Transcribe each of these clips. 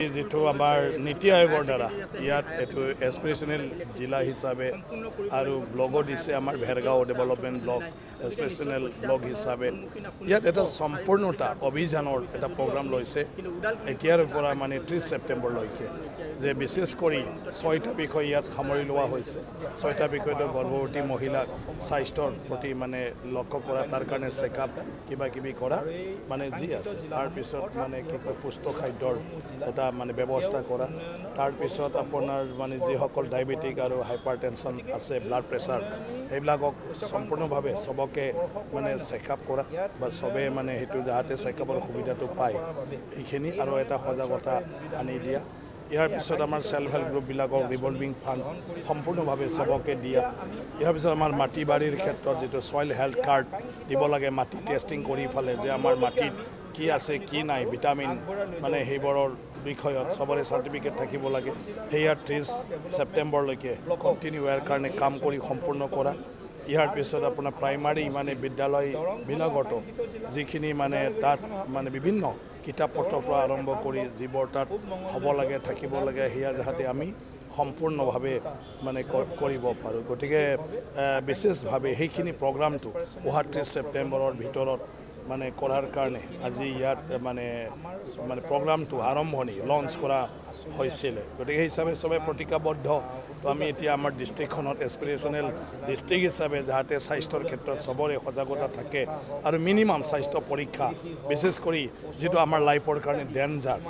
যেটো আমাৰ নীতি আয়োগৰ দ্বাৰা ইয়াত এটো এস্পিৰেশনাল জিলা হিচাপে আৰু ব্লগো দিছে আমাৰ ভেৰগাঁও ডেভেলপমেন্ট ব্লক এস্পিৰেশনাল ব্লক হিচাপে ইয়াত এটা সম্পূৰ্ণতা অভিযানৰ এটা প্ৰগ্ৰাম লৈছে এতিয়াৰ পৰা মানে 30 সেপ্টেম্বৰ লৈকে যে বিশেষ কৰি 6টা বিষয় ইয়াত সামৰি লোৱা হৈছে 6টা বিষয়টো গৰ্ভৱতী মহিলাক স্বাস্থ্যৰ প্ৰতি মানে লক্ষ্য কৰা তাৰ কাৰণে চেকআপ কিবা কিবি কৰা মানে যি আছে তাৰ পিছত মানে কি কয় পুষ্ট খাদ্যৰ এটা মানে ব্যৱস্থা কৰা তাৰ পিছত আপোনাৰ মানে যিসকল ডায়াবেটিক আৰু হাইপাৰটেনশন আছে ব্লাড প্ৰেছাৰ এইবিলাকক সম্পূৰ্ণভাৱে সবকে মানে চেকআপ কৰা বা সবে মানে হেতু যাতে চেকআপৰ সুবিধাটো পায় এইখিনি আৰু এটা সজাগতা আনি দিয়া ইয়াৰ পিছত আমাৰ সেলফ হেল্প গ্ৰুপবিলাকক ৰিভলভিং ফাণ্ড সম্পূৰ্ণভাৱে সবকে দিয়া ইয়াৰ পিছত আমাৰ মাটি বাৰীৰ ক্ষেত্ৰত যেটো সয়েল হেল্থ কাৰ্ড দিব লাগে মাটি টেষ্টিং কৰি ফালে যে আমাৰ মাটিত কি আছে কি নাই ভিটামিন মানে হেইবোৰৰ বিষয়ত সবৰে সাৰ্টিফিকেট থাকিব লাগে হেয়াৰ 30 সেপ্টেম্বৰলৈকে কন্টিনিউ ইয়াৰ কাৰণে কাম কৰি সম্পূৰ্ণ কৰা ইয়াৰ পিছত আপোনাৰ প্ৰাইমাৰী মানে বিদ্যালয় বিলাকতো যিখিনি মানে তাত মানে বিভিন্ন কিতাপ পত্ৰৰ পৰা আৰম্ভ কৰি যিবোৰ তাত হ'ব লাগে থাকিব লাগে হেয়া যাতে আমি সম্পূৰ্ণভাৱে মানে কৰিব পাৰোঁ গতিকে বিশেষভাৱে সেইখিনি প্ৰগ্ৰামটো 30 সেপ্টেম্বৰৰ ভিতৰত মানে কৰাৰ কাৰণে আজি ইয়াত মানে প্ৰগ্ৰামটো আৰম্ভণি লঞ্চ কৰা হৈছিল গতিকে হিচাপে সবে প্ৰতিজ্ঞাবদ্ধ তো আমি এতিয়া আমাৰ ডিস্ট্ৰিক্টখনত এস্পিৰেশনাল ডিস্ট্ৰিক্ট হিচাপে যাতে স্বাস্থ্যৰ ক্ষেত্ৰত সবৰে সজাগতা থাকে আৰু মিনিমাম স্বাস্থ্য পৰীক্ষা বিশেষ কৰি যেটো আমাৰ লাইফৰ কাৰণে ডেঞ্জাৰ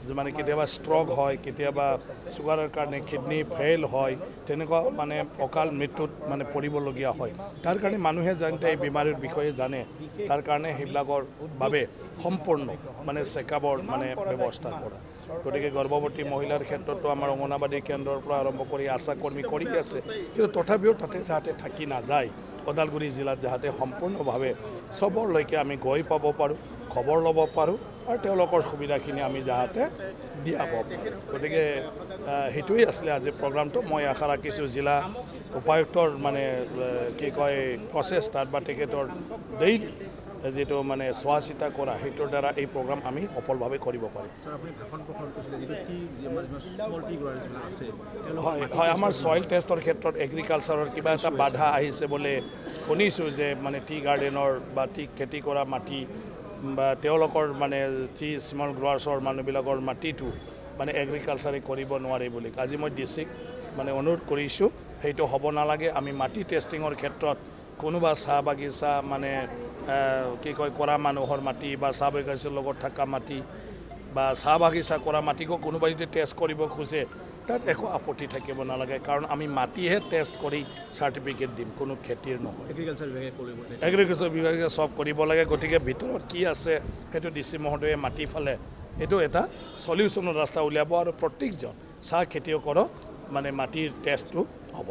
যে মানে কেতিয়াবা ষ্ট্ৰক হয় কেতিয়াবা সুগাৰৰ কাৰণে কিডনি ফেইল হয় তেনেকুৱা মানে অকাল মৃত্যুত মানে পৰিবলগীয়া হয় তাৰ কাৰণে মানুহে জানতে এই বেমাৰীৰ বিষয়ে জানে তাৰ কাৰণে হেবিলাকৰ বাবে সম্পূৰ্ণ মানে চেকআপৰ মানে ব্যৱস্থা কৰা গতিকে গৰ্ভৱতী মহিলাৰ ক্ষেত্ৰতো আমাৰ অংগনবাড়ী কেন্দ্ৰৰ পৰা আৰম্ভ কৰি আশা কৰ্মী কৰি আছে কিন্তু তথাপিও তাতে যাতে থাকি নাযায় ওদালগুৰি জিলাত যাতে সম্পূৰ্ণভাৱে সবৰলৈকে আমি গৈ পাব পাৰোঁ খবৰ ল'ব পাৰোঁ আৰু তেওঁলোকৰ সুবিধাখিনি আমি যাতে দিয়াব পাৰোঁ গতিকে হেতুই আসলে আজি প্ৰগ্ৰামটো মই আশা ৰাখিছোঁ জিলা উপায়ুক্তৰ মানে কি কয় প্ৰচেষ্টাত বা তেখেতৰ ডেইলি যেটো মানে চোৱা চিতা কৰা হেতুৰ দ্বাৰা এই প্ৰগ্ৰাম আমি সফলভাৱে কৰিব পাৰিম হয় আমাৰ সয়েল টেষ্টৰ ক্ষেত্ৰত এগ্ৰিকালচাৰৰ কিবা এটা বাধা আহিছে বলে শুনিছোঁ যে মানে টি গাৰ্ডেনৰ বা টি খেতি কৰা মাটি বা তেওঁলোকৰ মানে টি স্মল গ্ৰোৱাৰ্ছৰ মানুহবিলাকৰ মাটিটো মানে এগ্ৰিকালচাৰে কৰিব নোৱাৰে বুলি আজি মই ডিস্ট্ৰিক্ট মানে অনুৰোধ কৰিছোঁ সেইটো হ'ব নালাগে আমি মাটি টেষ্টিঙৰ ক্ষেত্ৰত কোনোবা চাহ বাগিচা মানে কি কয় কৰা মানুহৰ মাটি বা চাহ বাগিচাৰ লগত থকা মাটি বা চাহ বাগিচা কৰা মাটিকো কোনোবাই যদি টেষ্ট কৰিব খোজে তাত একো আপত্তি থাকিব নালাগে কাৰণ আমি মাটিহে টেষ্ট কৰি সাৰ্টিফিকেট দিম কোনো খেতিৰ নহয় এগ্ৰিকালচাৰ বিভাগে সব কৰিব লাগে গতিকে ভিতৰত কি আছে সেইটো ডিসি মহোদয়ে মাটি ফালে এইটো এটা সলিউশনৰ ৰাস্তা উলিয়াব আৰু প্ৰত্যেকজন চাহ খেতিয়কৰ মানে মাটিৰ টেষ্টটো হ'ব